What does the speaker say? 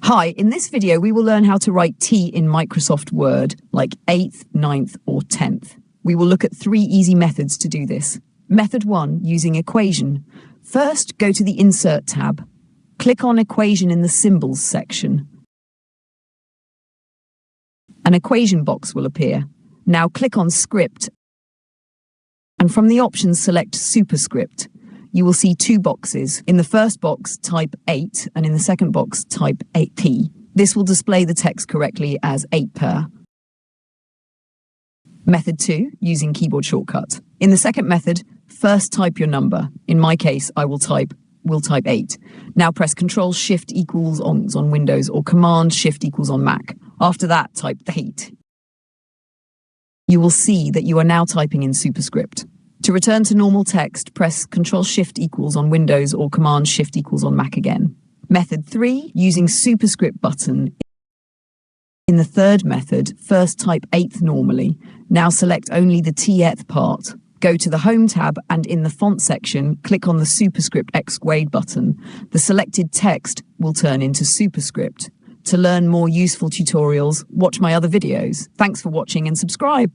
Hi, in this video we will learn how to write T in Microsoft Word, like 8th, 9th or 10th. We will look at 3 easy methods to do this. Method 1, using equation. First, go to the Insert tab. Click on Equation in the Symbols section. An equation box will appear. Now click on Script, and from the options select Superscript. You will see 2 boxes. In the first box, type 8, and in the second box, type 8p. This will display the text correctly as 8 per. Method 2, using keyboard shortcut. In the second method, first type your number. In my case, we'll type 8. Now press Ctrl-Shift equals on Windows or Command-Shift equals on Mac. After that, type 8. You will see that you are now typing in Superscript. To return to normal text, press Ctrl-Shift equals on Windows or Command-Shift equals on Mac again. Method 3, using Superscript button. In the third method, first type 8th normally. Now select only the T-th part. Go to the Home tab and in the Font section, click on the Superscript X-Grade button. The selected text will turn into Superscript. To learn more useful tutorials, watch my other videos. Thanks for watching and subscribe.